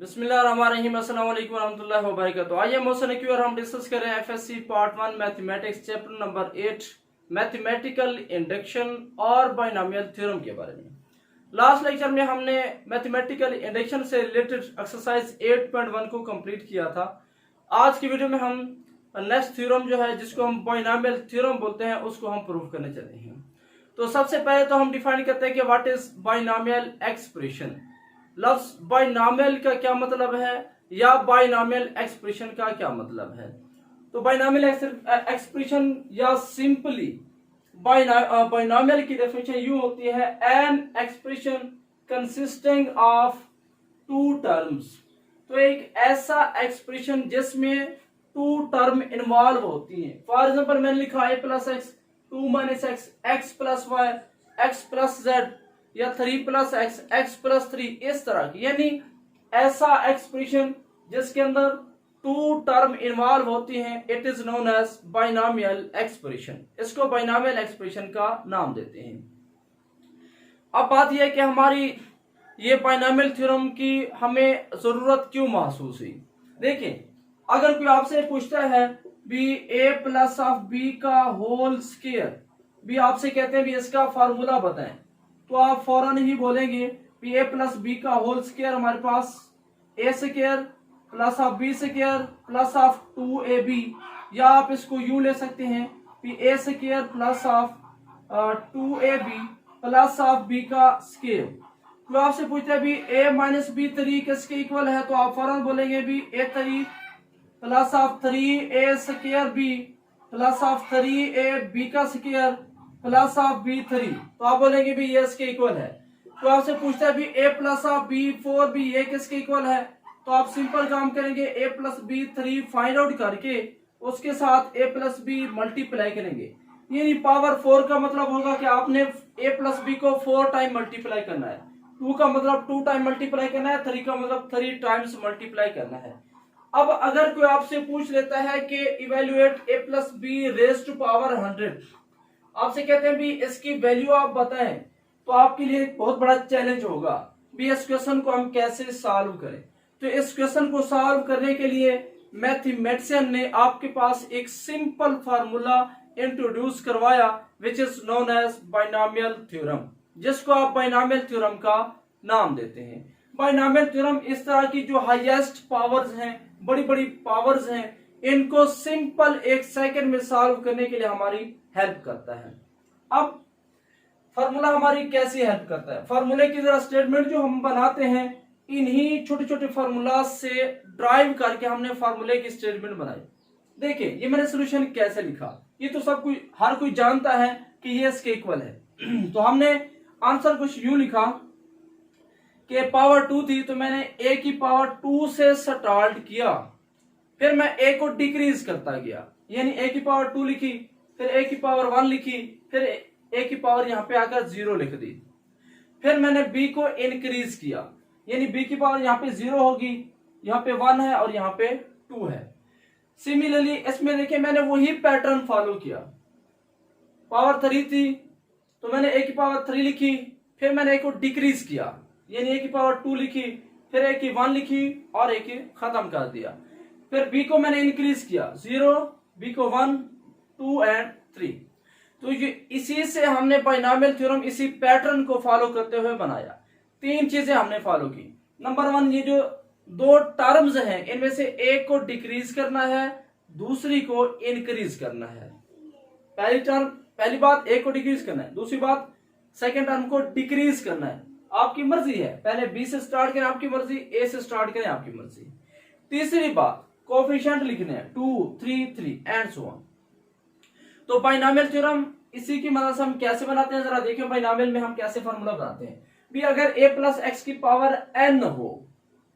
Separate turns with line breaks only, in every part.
बिस्मिल्लाहिर्रहमानिर्रहीम, अस्सलाम वालेकुम रहमतुल्लाहि व बरकातुहू। आइए मोशन की और हम डिस्कस करें FSc part 1 mathematics chapter number 8 mathematical induction और बाइनोमियल थ्योरम के बारे में। लास्ट लेक्चर में हमने मैथमेटिकल इंडक्शन से रिलेटेड एक्सरसाइज 8.1 को कंप्लीट किया था। आज की वीडियो में हम नेक्स्ट थ्योरम जो है जिसको हम बाइनोमियल थ्योरम बोलते हैं उसको हम प्रूव करने चले हैं। तो सबसे पहले तो हम डिफाइन करते हैं कि व्हाट इज बाइनोमियल एक्सप्रेशन। लफ्ज बाइनोमियल का क्या मतलब है या बाइनोमियल एक्सप्रेशन का क्या मतलब है। तो बाइनोमियल एक्सप्रेशन या सिंपली बाइनोमियल की डेफिनेशन यूं होती है, an expression consisting of two terms. तो एक ऐसा एक्सप्रेशन जिसमें टू टर्म इन्वॉल्व होती हैं। फॉर एग्जांपल मैंने लिखा a plus X, 2 minus X, X plus Y, X plus Z या 3 प्लस एक्स, एक्स प्लस 3, इस तरह की, यानी ऐसा एक्सप्रेशन जिसके अंदर टू टर्म इन्वॉल्व होती हैं, it is known as binomial expression. इसको बाइनोमियल एक्सप्रेशन का नाम देते हैं। अब बात यह है कि हमारी ये बाइनोमियल थ्योरम की हमें जरूरत क्यों महसूस हुई। देखिए, अगर कोई आपसे पूछता है बी ए प्लस ऑफ बी का होल स्क्वायर, भी आपसे कहते हैं भी इसका फार्मूला बताएं, तो आप फौरन ही बोलेंगे बी ए प्लस बी का होल स्क्वायर हमारे पास A square plus of B square plus of 2ab, या आप इसको यूं ले सकते हैं B A square plus of 2ab plus of B का स्क्वायर। तो आपसे पूछते हैं भी a माइनस बी 3 किसके इक्वल है, तो आप फौरन बोलेंगे भी a 3 plus of 3a square b plus of 3a b का स्क्वायर प्लस ऑफ बी 3, तो आप बोलेंगे भी ये इसके इक्वल है। तो आपसे पूछता है भी a प्लस ऑफ बी 4 भी ये किसके इक्वल है, तो आप सिंपल काम करेंगे a plus b 3 find out करके उसके साथ a प्लस बी मल्टीप्लाई करेंगे। यानी पावर 4 का मतलब होगा कि आपने a प्लस बी को 4 टाइम मल्टीप्लाई करना है, 2 का मतलब 2 टाइम मल्टीप्लाई करना है, 3 का मतलब 3 टाइम्स मल्टीप्लाई करना है। अब अगर कोई आपसे पूछ लेता है कि evaluate a plus b raise to power 100, आपसे कहते हैं भी इसकी वैल्यू आप बताएं, तो आपके लिए बहुत बड़ा चैलेंज होगा भी इस क्वेश्चन को हम कैसे सॉल्व करें। तो इस क्वेश्चन को सॉल्व करने के लिए मैथमेटिशियन ने आपके पास एक सिंपल फार्मूला इंट्रोड्यूस करवाया which is known as binomial theorem, जिसको आप बाइनोमियल थ्योरम का नाम देते हैं। बाइनोमियल थ्योरम इस तरह की जो हाईएस्ट पावर्स हैं, बड़ी बड़ी पावर्स हैं, इनको सिंपल 1 सेकंड में सॉल्व करने के लिए हमारी हेल्प करता है। अब फार्मूला हमारी कैसी हेल्प करता है, फार्मूले की जरा स्टेटमेंट जो हम बनाते हैं, इन्हीं छोटे छोटे फार्मूला से ड्राइव करके हमने फार्मूले की स्टेटमेंट बनाई। देखिए, ये मैंने सोल्यूशन कैसे लिखा, ये तो सब कोई हर कोई जानता है कि ये इसके इक्वल है। तो हमने आंसर कुछ यूं लिखा कि पावर 2 थी, तो मैंने a की पावर 2 से स्टार्ट किया, फिर मैं a को डिक्रीज करता गया, यानी a की पावर 2 लिखी, फिर a की पावर 1 लिखी, फिर a की पावर यहां पे आकर 0 लिख दी। फिर मैंने b को इंक्रीज किया, यानी b की पावर यहां पे 0 होगी, यहां पे 1 है और यहां पे 2 है। सिमिलरली इसमें देखिए मैंने वही पैटर्न फॉलो किया, पावर 3 थी तो मैंने a की पावर 3 लिखी, फिर मैंने a को डिक्रीज किया, यानी a की पावर 2 लिखी, फिर a की 1 लिखी और a की खत्म कर दिया। फिर b को मैंने इंक्रीज किया, 0, b को 1, 2 एंड 3। तो ये इसी से हमने बाइनोमियल थ्योरम इसी पैटर्न को फॉलो करते हुए बनाया। 3 चीजें हमने फॉलो की। नंबर 1, ये जो 2 टर्म्स हैं इनमें से एक को डिक्रीज करना है, दूसरी को इंक्रीज करना है। पहली बात a को डिक्रीज करना है, दूसरी बात सेकेंड टर्म को डिक्रीज करना है। आपकी मर्जी है, पहले b से स्टार्ट करें आपकी मर्जी, a से स्टार्ट करें आपकी मर्जी। तीसरी बात, कोएफिशिएंट लिखने हैं, 2, 3, 3 एंड सो ऑन। तो बाइनोमियल थ्योरम इसी की मदद से हम कैसे बनाते हैं, जरा देखिए बाइनोमियल में हम कैसे फार्मूला बनाते हैं। भी अगर a प्लस एक्स की पावर n हो,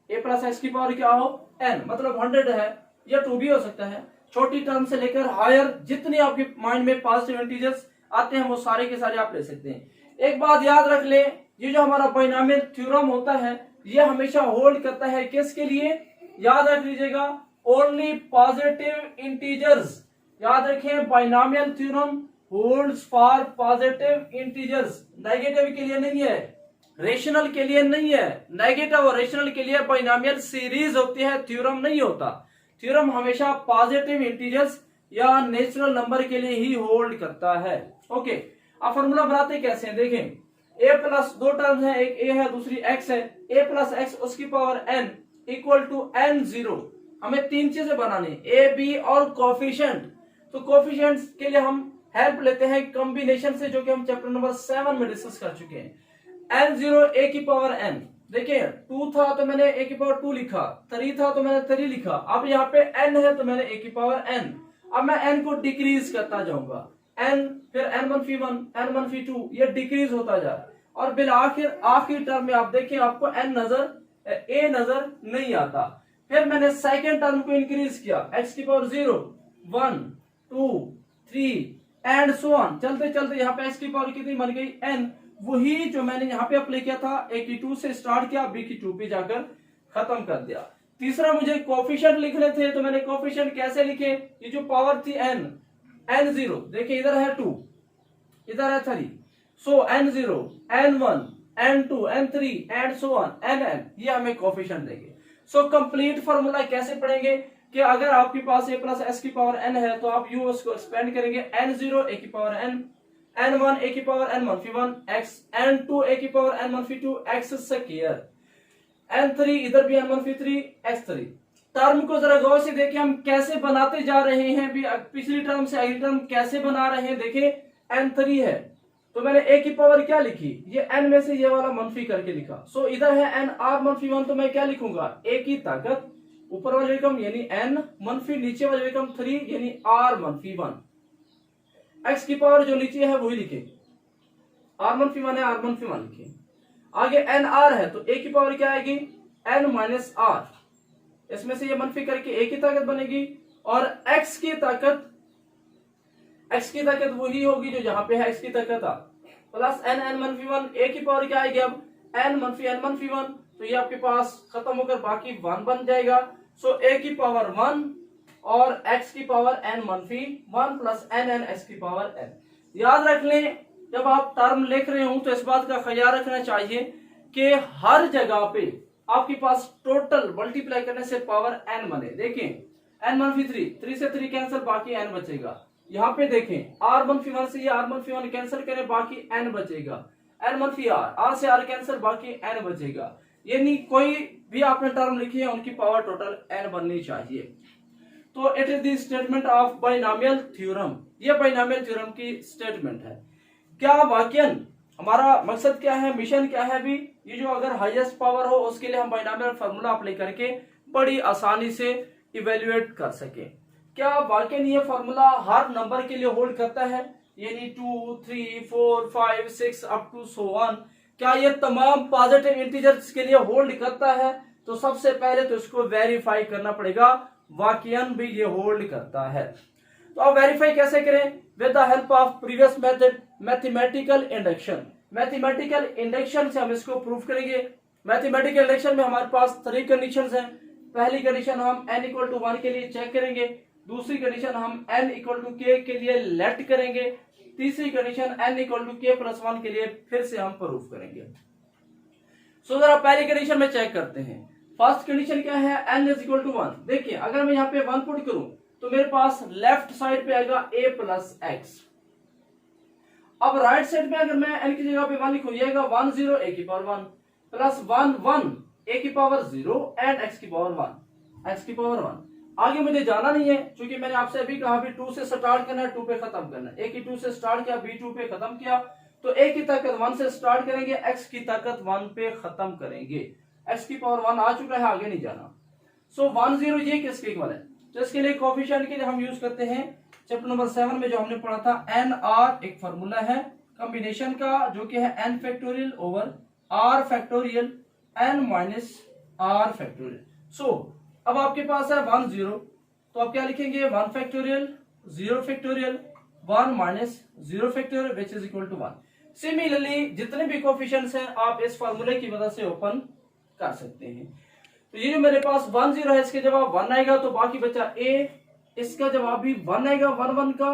a प्लस एक्स की पावर क्या हो, n, मतलब 100 है, या 2 भी हो सकता है, छोटी टर्म से लेकर हायर जितनी आपके माइंड में पॉजिटिव इंटीजर्स आते हैं वो सारे के सारे आप ले सकते हैं। एक बात याद रख ले, ये जो हमारा बाइनोमियल थ्योरम होता है ये हमेशा होल्ड करता है किसके लिए, याद रख लीजिएगा, ओनली पॉजिटिव इंटीजर्स। याद रखें, binomial theorem holds for positive integers, negative के लिए नहीं है। रेशनल के लिए नहीं है, नेगेटिव और रेशनल के लिए बाइनोमियल सीरीज होती है, थ्योरम नहीं होता। थ्योरम हमेशा पॉजिटिव इंटीजर्स या नेचुरल नंबर के लिए ही होल्ड करता है। ओके, अब फॉर्मूला बनाते कैसे हैं, देखें a प्लस दो टर्म्स है, एक a है दूसरी x है, a प्लस एक्स उसकी power n equal to n0। हमें तीन चीजें बनानी, a b और कोफिशिएंट। तो कोफिशिएंट के लिए हम हेल्प लेते हैं कॉम्बिनेशन से, जो कि हम चैप्टर नंबर 7 में डिस्कस कर चुके हैं। n0 a की पावर n, देखिए 2 था तो मैंने a की पावर 2 लिखा, 3 था तो मैंने 3 लिखा, अब यहाँ पे n है तो मैंने a की पावर n। अब मैं n को डिक्रीज करता जाऊंगा, n फिर n1 n1 ये डिक्रीज होता जा रहा है, और बिल आखिर टर्म में आप देखें आपको n a नजर नहीं आता। फिर मैंने सेकेंड टर्म को इंक्रीज किया, x की पावर 0 1 2 3 एंड सो ऑन, चलते चलते यहाँ पे x की पावर कितनी बन गई n, वही जो मैंने यहाँ पे अप्लाई किया था, a की 2 से स्टार्ट किया, b की 2 पे जाकर खत्म कर दिया। तीसरा मुझे कोफिशिएंट लिखने थे, तो मैंने कोफिशिएंट कैसे लिखे, ये जो पावर थी n0, देखिए इधर है 2 इधर है 3, सो n0 n1 n2 n3 and so on nn, ये हमें कोफिशिएंट देंगे। सो कंप्लीट फार्मूला कैसे पढ़ेंगे कि अगर आपके पास a प्लस एस की पावर n है तो आप यूं उसको एक्सपेंड करेंगे, n0 a की पावर n, n1 a की power n1 x, n2 a की power n1 x square, n3 इधर भी n1 x3। टर्म को जरा गौर से देखिए हम कैसे बनाते जा रहे हैं, भी पिछली टर्म से अगली टर्म कैसे बना रहे हैं। देखिए n3 है तो मैंने a की पावर क्या लिखी, ये n में से ये वाला मनफी करके लिखा, सो इधर है n r-1, तो मैं क्या लिखूंगा, a की ताकत ऊपर वाले विक्रम यानी n मनफी, नीचे वाले विक्रम 3 यानी r-1, x की पावर जो नीचे है वही लिखे, r-1 है r-1 लिखे। आगे nr है तो a की पावर क्या आएगी, n माइनस r, इसमें से ये मनफी करके a की ताकत बनेगी, और x की ताकत वही होगी जो यहाँ पे है, x की ताकत प्लस n-1 a की पावर क्या आएगी, अब n-1 तो ये आपके पास खत्म होकर बाकी 1 बन जाएगा। सो a की पावर 1 और x की power n-1 plus n x की पावर n। याद रख लें जब आप टर्म लिख रहे हो तो इस बात का ख्याल रखना चाहिए कि हर जगह पे आपके पास टोटल मल्टीप्लाई करने से पावर n बने। देखें n-1 3 से 3 कैंसिल, बाकी n बचेगा। यहाँ पे देखें r-1 से ये r-1 कैंसिल करें, बाकी n बचेगा, n-1 r से r कैंसिल, बाकी n बचेगा। यानी कोई भी आपने टर्म लिखी है उनकी पावर टोटल n बननी चाहिए। तो it is the statement of binomial theorem, ये बाइनोमियल थ्योरम की स्टेटमेंट है। क्या वाकई हमारा मकसद क्या है, मिशन क्या है, भी ये जो अगर हाईएस्ट पावर हो उसके लिए हम बाइनोमियल फार्मूला अप्लाई करके बड़ी आसानी से इवेल्युएट कर सके। क्या वाकई ये फार्मूला हर नंबर के लिए होल्ड करता है, यानी 2 3 4 5 6 अप टू सो ऑन, क्या ये तमाम पॉजिटिव इंटीजर्स के लिए होल्ड करता है? तो सबसे पहले तो इसको वेरीफाई करना पड़ेगा, वाकईन भी ये होल्ड करता है। तो आप वेरीफाई कैसे करें, with the help of previous method mathematical induction. Mathematical induction से हम इसको प्रूव करेंगे। मैथमेटिकल इंडक्शन में हमारे पास 3 कंडीशंस हैं। पहली कंडीशन हम n इक्वल टू 1 के लिए चेक करेंगे, दूसरी कंडीशन हम n इक्वल टू k के लिए लेट करेंगे, तीसरी condition n equal to k plus 1 के लिए फिर से हम प्रूफ करेंगे। सो जरा पहली कंडीशन में चेक करते हैं। फर्स्ट कंडीशन क्या है, n इज इक्वल टू 1। देखिए अगर मैं यहाँ पे 1 पुट करूं तो मेरे पास लेफ्ट साइड पे आएगा a प्लस x। अब राइट साइड पे अगर मैं n की जगह पे 1 लिखूं, ये आएगा 1 0 a की पावर 1 प्लस 1 1 a की पावर 0 एंड x की पावर 1, x की पावर 1। आगे मुझे जाना नहीं है क्योंकि मैंने आपसे अभी कहा भी 2 से स्टार्ट करना है, 2 पे खत्म करना है। a की 2 से स्टार्ट किया, b 2 पे खत्म किया, तो a की ताकत 1 से स्टार्ट करेंगे, x की ताकत 1 पे खत्म करेंगे। x की पावर 1 आ चुका है, आगे नहीं जाना। सो 1 0 ये किसके इक्वल है, तो इसके लिए कोफिशिएंट के लिए हम यूज करते हैं चैप्टर नंबर 7 में जो हमने पढ़ा था nr, एक फार्मूला है कॉम्बिनेशन का जो कि है n factorial over r factorial n minus r factorial. So अब आपके पास है 1 0, तो आप क्या लिखेंगे, 1 factorial 0 factorial 1 minus 0 factorial which is equal to 1। Similarly जितने भी कोफिशिएंट्स हैं आप इस फार्मूले की मदद से ओपन कर सकते हैं। तो ये जो मेरे पास 1 0 है, इसके जवाब 1 आएगा तो बाकी बचा a, इसका जवाब भी 1 आएगा 1 1 का,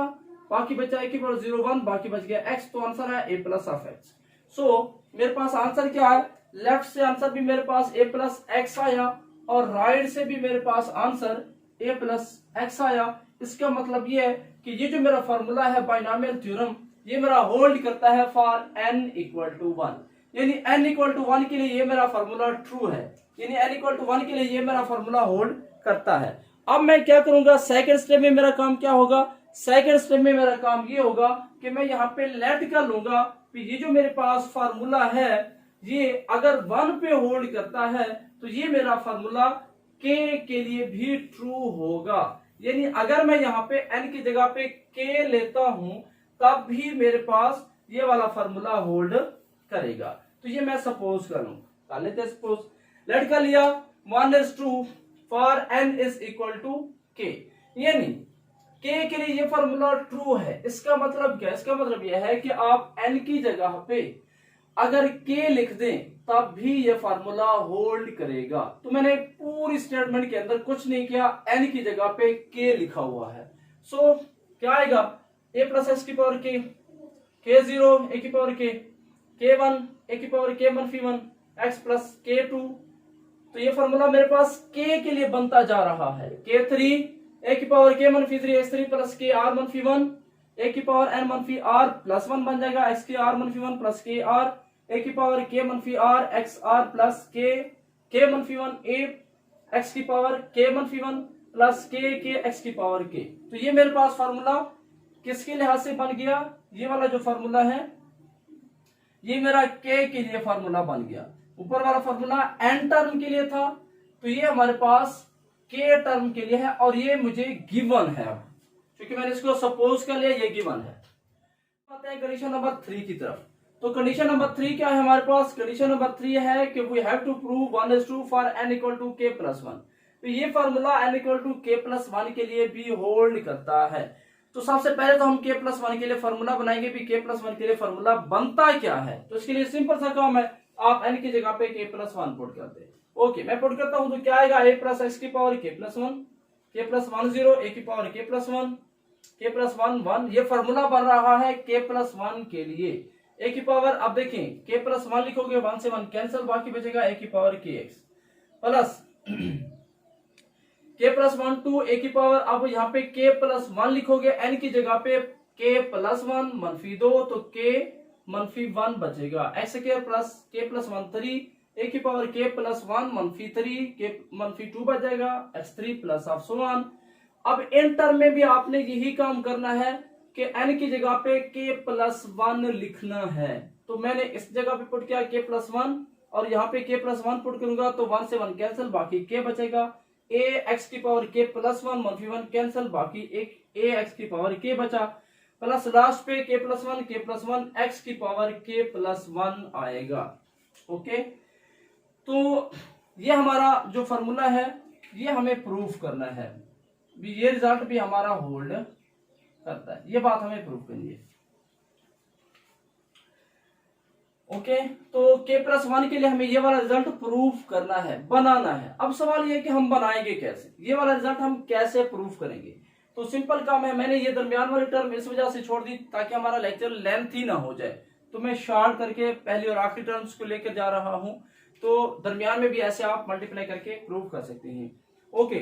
बाकी बचा a की पावर 0 1, बाकी बच गया x, तो आंसर है a प्लस ऑफ x। सो मेरे पास आंसर क्या है, लेफ्ट से आंसर भी मेरे पास a प्लस एक्स आया और राइट से भी मेरे पास आंसर a प्लस एक्स आया। इसका मतलब ये है कि ये जो मेरा फॉर्मूला है बाइनोमियल थ्योरम, ये मेरा होल्ड करता है फॉर n इक्वल टू 1, यानी n इक्वल टू 1 के लिए ये मेरा फॉर्मूला ट्रू है, यानी n इक्वल टू 1 के लिए ये मेरा फॉर्मूला होल्ड करता है। अब मैं क्या करूंगा, सेकंड स्टेप में मेरा काम क्या होगा, सेकंड स्टेप में मेरा काम ये होगा कि मैं यहाँ पे लेट कर लूंगा कि ये जो मेरे पास फार्मूला है ये अगर 1 पे होल्ड करता है तो ये मेरा फार्मूला k के लिए भी ट्रू होगा, यानी अगर मैं यहाँ पे n की जगह पे k लेता हूं तब भी मेरे पास ये वाला फार्मूला होल्ड करेगा। तो ये मैं सपोज करूं, कर लेते सपोज, लेट कर लिया 1 is true for n is equal to k, यानी k के लिए ये फार्मूला ट्रू है। इसका मतलब क्या, इसका मतलब यह है कि आप n की जगह पे अगर k लिख दें तब भी ये फार्मूला होल्ड करेगा। तो मैंने पूरी स्टेटमेंट के अंदर कुछ नहीं किया, n की जगह पे k लिखा हुआ है। सो क्या आएगा, a प्लस एक्स की पावर k, k0 a की पावर k, k1 a की पावर k मनफी 1, x प्लस k2। तो ये फॉर्मूला मेरे पास k के लिए बनता जा रहा है, k3 a की पावर k मनफी 3 x3 प्लस k r मनफी 1, a की पावर n मनफी r प्लस 1 बन जाएगा x की r मनफी 1 प्लस k r, a की पावर k मनफी r x r plus k मनफी 1 a x की पावर k मनफी 1 प्लस k x की पावर k। तो ये मेरे पास फार्मूला किसके लिहाज से बन गया, ये वाला जो फार्मूला है ये मेरा k के लिए फार्मूला बन गया। ऊपर वाला फार्मूला n टर्म के लिए था, तो ये हमारे पास k टर्म के लिए है और ये मुझे गिवन है। अब क्योंकि मैंने इसको सपोज कर लिया, ये गिवन है। आते हैं कंडीशन नंबर 3 की तरफ। तो कंडीशन नंबर 3 क्या है हमारे पास, कंडीशन नंबर 3 है कि we have to prove 1 is true for n equal to k plus 1। तो ये formula n equal to k plus 1 के लिए भी होल्ड करता है। तो सबसे पहले तो हम k प्लस 1 के लिए फार्मूला बनाएंगे, भी k प्लस 1 के लिए फार्मूला बनता क्या है। तो इसके लिए सिंपल सा काम है, आप n की जगह पे k प्लस 1 पुट करते हैं। ओके, मैं पुट करता हूं तो क्या आएगा, a प्लस एक्स की power k plus 1, k plus 1 0, a की power k plus 1, k plus 1 1। ये फार्मूला बन रहा है k प्लस 1 के लिए। a की पावर, अब देखें k प्लस 1 लिखोगे 1 से 1 कैंसिल, बाकी बचेगा a की power kx plus k plus 1 2 a की पावर, अब यहाँ पे k प्लस 1 लिखोगे n की जगह पे k प्लस 1 मनफी 2 तो k मनफी 1 बचेगा, x square plus k plus 1 3 a की पावर k प्लस 1 मनफी 3 k मनफी 2 बच जाएगा, x3 plus of so on. अब इन टर्म में भी आपने यही काम करना है कि n की जगह पे k प्लस 1 लिखना है। तो मैंने इस जगह पे पुट किया k प्लस 1 और यहाँ पे k प्लस 1 पुट करूंगा तो 1 से 1 कैंसिल, बाकी k बचेगा, a x की पावर k प्लस 1 मनफी 1 कैंसिल, बाकी एक a x की पावर k बचा, प्लस लास्ट पे k प्लस 1 x की पावर k प्लस 1 आएगा। ओके, तो ये हमारा जो फॉर्मूला है ये हमें प्रूफ करना है, ये रिजल्ट भी हमारा होल्ड करता है, ये बात हमें प्रूफ करनी है। ओके, तो k प्लस 1 के लिए हमें ये वाला रिजल्ट प्रूफ करना है, बनाना है। अब सवाल ये है कि हम बनाएंगे कैसे, ये वाला रिजल्ट हम कैसे प्रूफ करेंगे। तो सिंपल काम है, मैंने ये दरमियान वाली टर्म इस वजह से छोड़ दी ताकि हमारा लेक्चर लेंथी ना हो जाए, तो मैं शॉर्ट करके पहली और आखिरी टर्म्स को लेकर जा रहा हूं, तो दरमियान में भी ऐसे आप मल्टीप्लाई करके प्रूफ कर सकते हैं। ओके,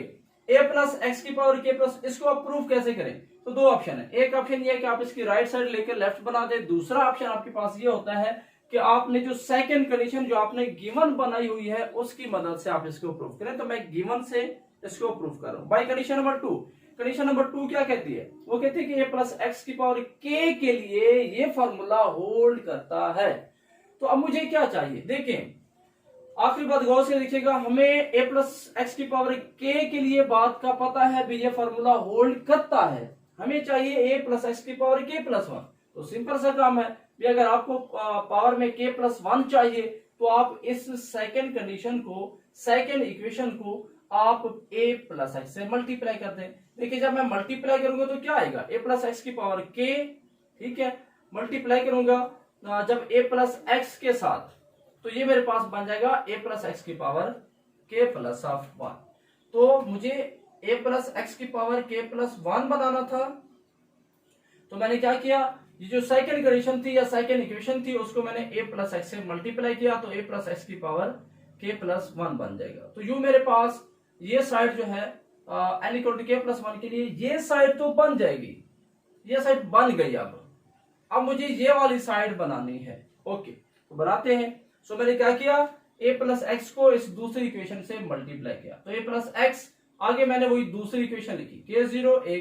a प्लस एक्स की पावर k प्लस, इसको आप प्रूफ कैसे करें। तो दो ऑप्शन है, एक ऑप्शन ये है कि आप इसकी राइट साइड लेकर लेफ्ट बना दे, दूसरा ऑप्शन आपके पास ये होता है कि आपने जो सेकंड कंडीशन जो आपने गिवन बनाई हुई है उसकी मदद से आप इसको प्रूफ करें। तो मैं गिवन से इसको प्रूफ कर रहा हूं by condition number 2। Condition number 2 क्या कहती है, वो कहती है कि a प्लस एक्स की पावर k के लिए ये फॉर्मूला होल्ड करता है। तो अब मुझे क्या चाहिए, देखें आखिरी बात गौर से देखिएगा, हमें a प्लस एक्स की पावर k के लिए बात का पता है भी ये फॉर्मूला होल्ड करता है, हमें चाहिए a प्लस एक्स की पावर k प्लस 1। तो सिंपल सा काम है भी, अगर आपको पावर में k प्लस 1 चाहिए तो आप इस सेकेंड कंडीशन को, सेकेंड इक्वेशन को आप a प्लस एक्स से मल्टीप्लाई कर दें। देखिए जब मैं मल्टीप्लाई करूंगा तो क्या आएगा, a प्लस एक्स की पावर k, ठीक है, मल्टीप्लाई करूंगा जब a प्लस एक्स के साथ, तो ये मेरे पास बन जाएगा a प्लस एक्स की पावर k प्लस ऑफ 1। तो मुझे a प्लस एक्स की पावर k प्लस 1 बनाना था, तो मैंने क्या किया, ये जो सेकंड कंडीशन थी या सेकंड इक्वेशन थी उसको मैंने a प्लस एक्स से मल्टीप्लाई किया तो a प्लस एक्स की पावर k प्लस 1 बन जाएगा। तो यूं मेरे पास ये साइड जो है n equal to k plus 1 के लिए ये साइड तो बन जाएगी, ये साइड बन गई। अब मुझे ये वाली साइड बनानी है। ओके, तो बनाते हैं। सो मैंने क्या किया, a प्लस एक्स को इस दूसरी इक्वेशन से मल्टीप्लाई किया तो a प्लस एक्स, आगे मैंने वही दूसरी इक्वेशन लिखी k0 a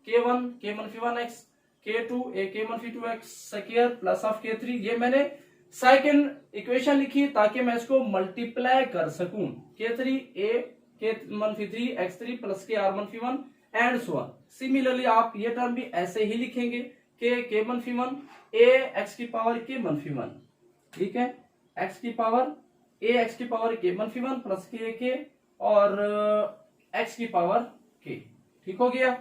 k1 k मनफी 1x k2 a k मनफी 2x square plus of k3। ये मैंने सेकंड इक्वेशन लिखी ताकि मैं इसको मल्टीप्लाई कर सकूं। k3 a k मनफी 3 x3 प्लस k r मनफी 1 एंड सो ऑन। सिमिलरली आप ये टर्म भी ऐसे ही लिखेंगे k मनफी 1 a x की पावर k मनफी 1, ठीक है, x की पावर a x की पावर k मनफी 1 प्लस k और x की पावर k। ठीक हो गया।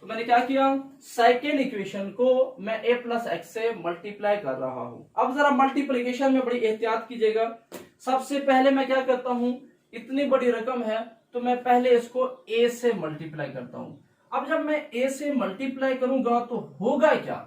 तो मैंने क्या किया, सेकेंड इक्वेशन को मैं a प्लस एक्स से मल्टीप्लाई कर रहा हूं। अब जरा मल्टीप्लिकेशन में बड़ी एहतियात कीजिएगा। सबसे पहले मैं क्या करता हूं, इतनी बड़ी रकम है तो मैं पहले इसको a से मल्टीप्लाई करता हूं। अब जब मैं a से मल्टीप्लाई करूंगा तो होगा क्या,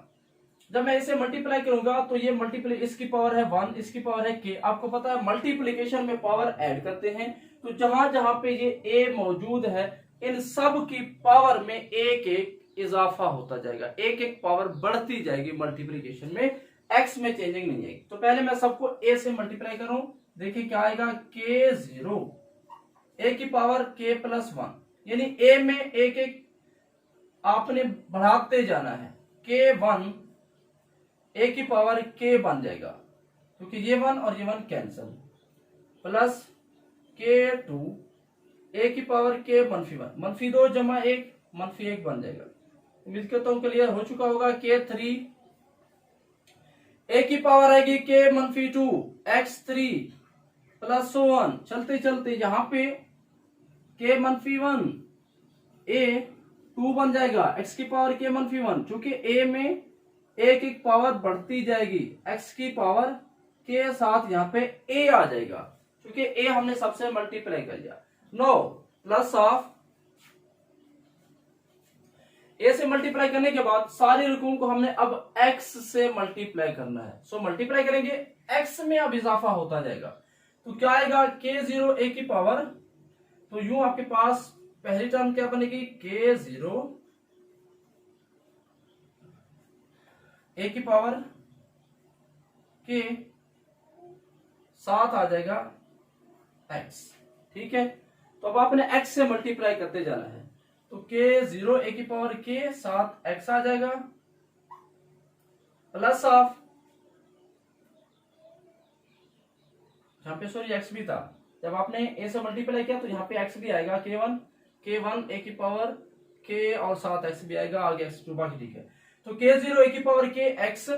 जब मैं इसे मल्टीप्लाई करूंगा तो ये मल्टीप्लाई, इसकी पावर है 1, इसकी पावर है k। आपको पता है मल्टीप्लिकेशन में पावर ऐड करते हैं तो जहां जहां पे ये a मौजूद है इन सब की पावर में एक एक इजाफा होता जाएगा, एक एक पावर बढ़ती जाएगी मल्टीप्लिकेशन में, x में चेंजिंग नहीं आएगी। तो पहले मैं सबको a से मल्टीप्लाई करूं, देखिए क्या आएगा, k0 a की पावर k प्लस 1, यानी a में एक एक आपने बढ़ाते जाना है। k1 a की पावर k बन जाएगा क्योंकि ये 1 और ये 1 कैंसल, प्लस k2 a की पावर k मनफी 1, मनफी 2 जमा 1 मनफी 1 बन जाएगा। उम्मीद करता हूं क्लियर हो चुका होगा। k3 a की पावर आएगी k मनफी 2 x3 प्लस सो 1, चलते चलते यहां पे k मनफी 1 a 2 बन जाएगा, x की पावर k मनफी 1, चूंकि a में एक एक पावर बढ़ती जाएगी, x की पावर के साथ यहाँ पे a आ जाएगा क्योंकि a हमने सबसे मल्टीप्लाई कर लिया। नो प्लस ऑफ a से मल्टीप्लाई करने के बाद सारी रकम को हमने अब x से मल्टीप्लाई करना है। सो मल्टीप्लाई करेंगे, x में अब इजाफा होता जाएगा तो क्या आएगा, k0 a की पावर, तो यूं आपके पास पहली टर्म क्या बनेगी, k0 a की पावर k साथ आ जाएगा x, ठीक है। तो अब आपने x से मल्टीप्लाई करते जाना है तो k0 a की पावर k साथ x आ जाएगा, प्लस ऑफ, यहां पे सॉरी x भी था, जब आपने a से मल्टीप्लाई किया तो यहाँ पे x भी आएगा, k1 a की पावर k और साथ x भी आएगा, आगे x2 बाकी ठीक है। तो k0 a की power k x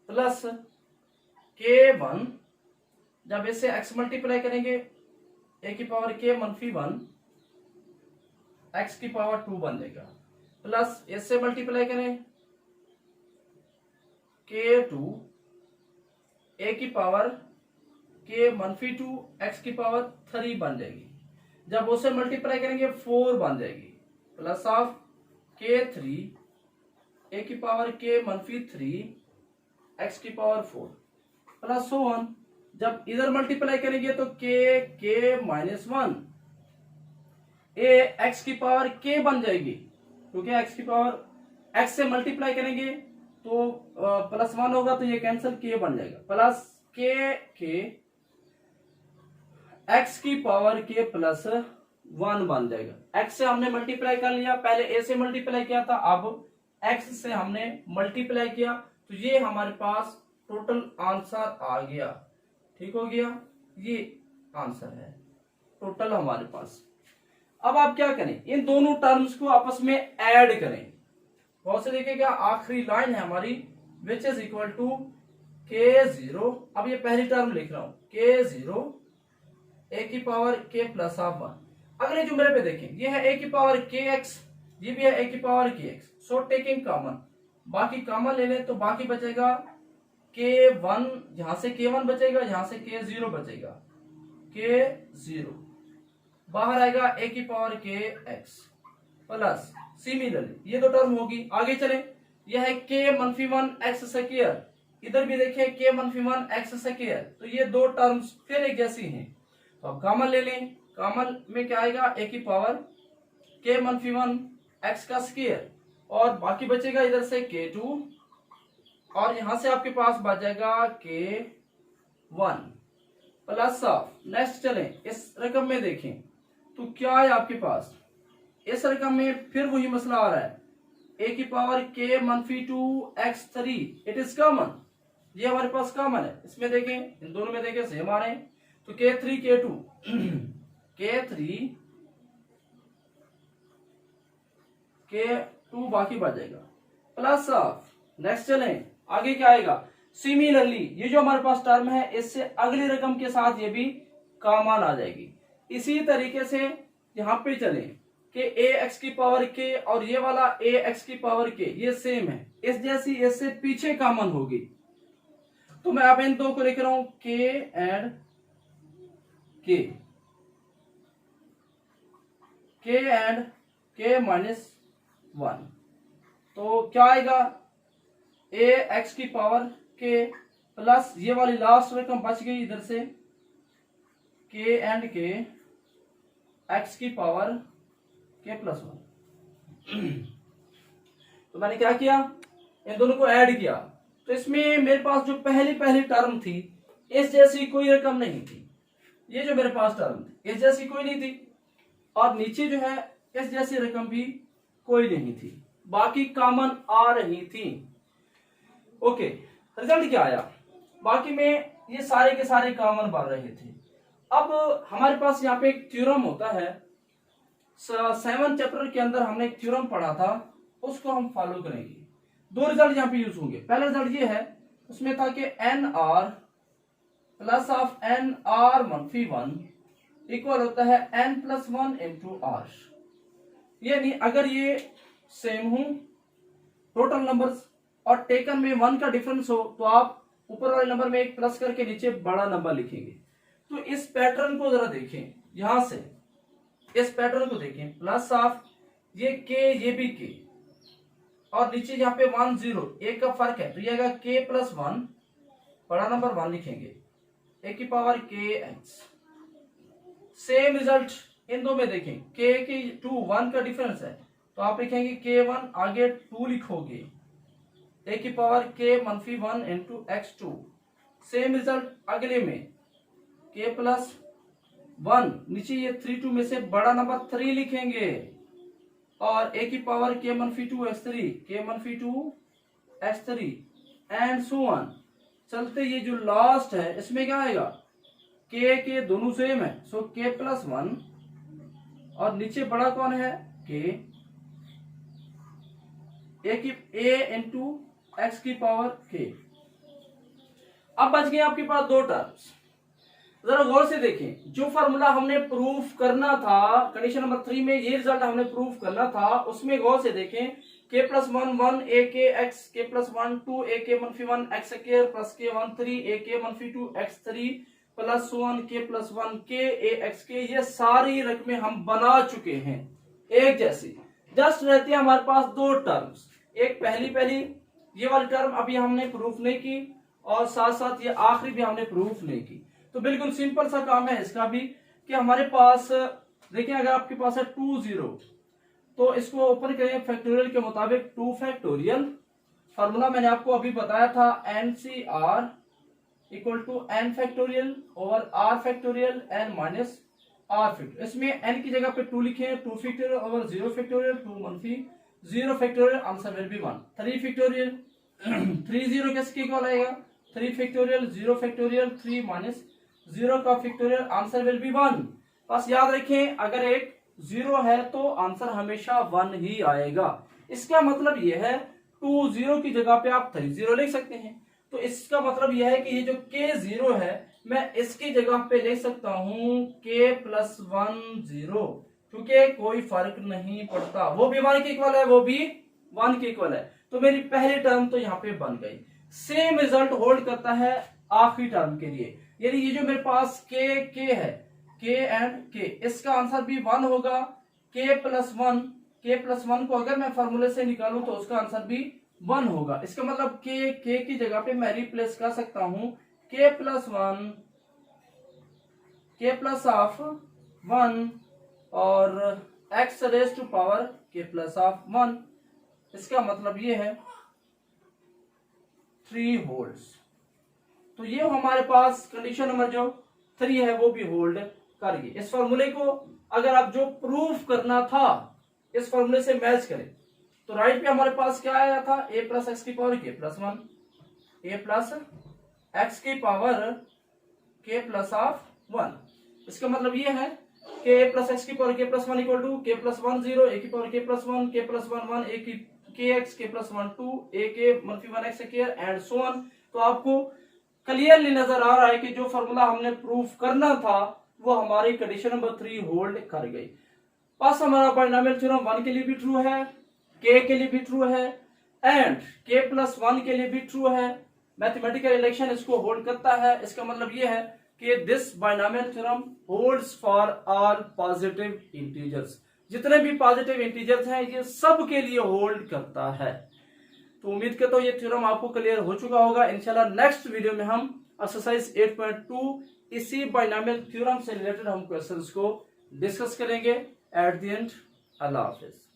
plus k1, जब इसे x मल्टीप्लाई करेंगे a की पावर k मनफी 1 x की पावर 2 बन जाएगा, प्लस इससे मल्टीप्लाई करें k2 a की पावर k मनफी 2 x की पावर 3 बन जाएगी, जब उसे मल्टीप्लाई करेंगे 4 बन जाएगी, प्लस ऑफ k3 a की पावर k मनफी 3 x की पावर 4 प्लस सो 1, जब इधर मल्टीप्लाई करेंगे तो k माइनस 1 a x की पावर k बन जाएगी क्योंकि x की पावर x से मल्टीप्लाई करेंगे तो प्लस 1 होगा तो ये कैंसिल, k बन जाएगा, प्लस k x की पावर k प्लस 1 बन जाएगा। x से हमने मल्टीप्लाई कर लिया, पहले a से मल्टीप्लाई किया था, अब x से हमने मल्टीप्लाई किया तो ये हमारे पास टोटल आंसर आ गया। ठीक हो गया, ये आंसर है टोटल हमारे पास। अब आप क्या करें, इन दोनों टर्म्स को आपस में ऐड करें। बहुत से देखिएगा आखिरी लाइन है हमारी विच इज इक्वल टू k0, अब ये पहली टर्म लिख रहा हूं k0 a की पावर k प्लस ऑफ 1। अगले जुमले पे देखें, ये है a की पावर kx, ये भी है a की power kx, so taking common, बाकी कॉमन ले लें तो बाकी बचेगा k1, यहां से k1 बचेगा, यहां से k0 बचेगा, k0 बाहर आएगा a की पावर kx प्लस, सिमिलरली ये दो टर्म होगी। आगे चले यह है k-1 x²। इधर भी देखिए k-1 x²। तो ये दो टर्म्स फिर एक जैसी हैं, तो अब कॉमन ले लें। कॉमन में क्या आएगा, a की पावर k-1 x² और बाकी बचेगा इधर से k2 और यहां से आपके पास बच जाएगा k1 प्लस ऑफ। नेक्स्ट चलें, इस रकम में देखें तो क्या है आपके पास, इस रकम में फिर वही मसला आ रहा है, a की power k-2 x3। It is common, ये हमारे पास कॉमन है। इसमें देखें, इन दोनों में देखें सेम आ रहे हैं, तो k3 k2 k3 k2 बाकी बच जाएगा प्लस ऑफ। नेक्स्ट चलें, आगे क्या आएगा, सिमिलरली ये जो हमारे पास टर्म है इससे अगली रकम के साथ ये भी कॉमन आ जाएगी। इसी तरीके से यहां पे चलें कि ax की पावर k और ये वाला ax की पावर k ये सेम है, इस जैसी इससे पीछे कॉमन होगी। तो मैं अब इन दो को लिख रहा हूं k and k, k and k-1। तो क्या आएगा, ax की पावर k प्लस ये वाली लास्ट रकम बच गई इधर से k एंड k x की पावर k+1। तो मैंने क्या किया, इन दोनों को ऐड किया, तो इसमें मेरे पास जो पहली टर्म थी इस जैसी कोई रकम नहीं थी। ये जो मेरे पास टर्म थी इस जैसी कोई नहीं थी और नीचे जो है इस जैसी रकम भी कोई नहीं थी, बाकी कॉमन आ रही थी। ओके, रिजल्ट क्या आया, बाकी में ये सारे के सारे कॉमन बन रहे थे। अब हमारे पास यहाँ पे एक थ्योरम होता है, 7 चैप्टर के अंदर हमने एक थ्योरम पढ़ा था, उसको हम फॉलो करेंगे। दो रिजल्ट यहाँ पे यूज होंगे। पहला रिजल्ट ये है, उसमें था कि NR plus of NR-1 equal होता है n+1 इंटू R। यानी अगर ये सेम हो टोटल नंबर्स और टेकन में 1 का डिफरेंस हो तो आप ऊपर वाले नंबर में एक प्लस करके नीचे बड़ा नंबर लिखेंगे। तो इस पैटर्न को जरा देखें, यहां से इस पैटर्न को देखें, प्लस ऑफ ये k ये भी k और नीचे यहाँ पे 1 0 एक का फर्क है, तो ये आएगा k+1 बड़ा नंबर 1 लिखेंगे, a की power kx। Same result in दो में देखें, k की 2 1 का डिफरेंस है तो आप लिखेंगे k1 आगे 2 लिखोगे, a की power k-1 into x2। Same result अगले में k+1 नीचे ये 3 2 में से बड़ा नंबर 3 लिखेंगे और a की power k-2 x3 and so on. चलते ये जो लास्ट है इसमें क्या आएगा, k दोनों सेम है, सो k+1 और नीचे बड़ा कौन है k, a इंटू x की पावर k। अब बच गए आपके पास दो टर्म्स। जरा गौर से देखें, जो फार्मूला हमने प्रूफ करना था कंडीशन नंबर 3 में, ये रिजल्ट हमने प्रूफ करना था, उसमें गौर से देखें k+1 1 ak x, k+1 2 ak-1 x² plus k1 3 ak-2 x3 plus 1 k+1 k ax k, ये सारी रकमें हम बना चुके हैं एक जैसी। जस्ट रहते हैं हमारे पास दो टर्म्स, एक पहली ये वाली टर्म अभी हमने प्रूफ नहीं की और साथ साथ ये आखिरी भी हमने प्रूफ नहीं की। तो बिल्कुल सिंपल सा काम है इसका भी कि हमारे पास देखिए, अगर आपके पास है 2 0 तो इसको ओपन करें फैक्टोरियल के मुताबिक 2 फैक्टोरियल। फार्मूला मैंने आपको अभी बताया था NCR equal to n factorial over r factorial n minus r factorial. इसमें n की जगह पे 2 लिखे, 2 factorial over 0 factorial 2 0 factorial, answer will be 1। 3 factorial 3 0 किसके इक्वल आएगा, 3 फैक्टोरियल 0 फैक्टोरियल 3 माइनस 0 का फैक्टोरियल, आंसर विल बी 1। बस याद रखें अगर एक 0 है तो आंसर हमेशा 1 ही आएगा। इसका मतलब यह है 2 0 की जगह पे आप 3 0 लिख सकते हैं। तो इसका मतलब यह है कि ये जो k0 है मैं इसकी जगह पे लिख सकता हूं k+1 0, क्योंकि कोई फर्क नहीं पड़ता, वो भी 1 के इक्वल है, वो भी 1 के इक्वल है। तो मेरी पहली टर्म तो यहाँ पे बन गई। सेम रिजल्ट होल्ड करता है आखिरी टर्म के लिए, यानी ये जो मेरे पास k है, k एंड k, इसका आंसर भी 1 होगा। k+1 को अगर मैं फार्मूले से निकालूं तो उसका आंसर भी 1 होगा। इसका मतलब के की जगह पे मैं रिप्लेस कर सकता हूं k plus 1, k plus of 1 और x raise to power k plus of 1। इसका मतलब ये है 3 वोल्ट्स। तो ये हमारे पास कंडीशन नंबर जो 3 है वो भी होल्ड कर गई। इस फॉर्मूले को अगर आप जो प्रूफ करना था इस फॉर्मूले से मैच करें तो राइट पे हमारे पास क्या आया था, a प्लस एक्स की power k plus 1, a plus x की पावर k प्लस ऑफ 1। इसका मतलब ये है कि a प्लस एक्स की power k plus 1 equal to k plus 1 0, a की power k plus 1, k plus 1 1, a की kx k प्लस 1 2, a के मनफी 1 x square and so on. तो आपको क्लियरली नजर आ रहा है कि जो फॉर्मूला हमने प्रूफ करना था वो हमारी कंडीशन नंबर 3 होल्ड कर गई। बस हमारा बाइनोमियल थ्योरम 1 के लिए भी ट्रू है, k के लिए भी ट्रू है एंड k प्लस 1 के लिए भी ट्रू है। मैथमेटिकल इलेक्शन इसको होल्ड करता है। इसका मतलब ये है कि this binomial theorem holds for all positive integers. जितने भी पॉजिटिव इंटीजर्स हैं ये सब के लिए होल्ड करता है। तो उम्मीद करता हूं ये थ्योरम आपको क्लियर हो चुका होगा। इंशाल्लाह नेक्स्ट वीडियो में हम एक्सरसाइज 8.2 इसी बाइनोमियल थ्योरम से रिलेटेड हम क्वेश्चंस को डिस्कस करेंगे। At the end Allah Hafiz.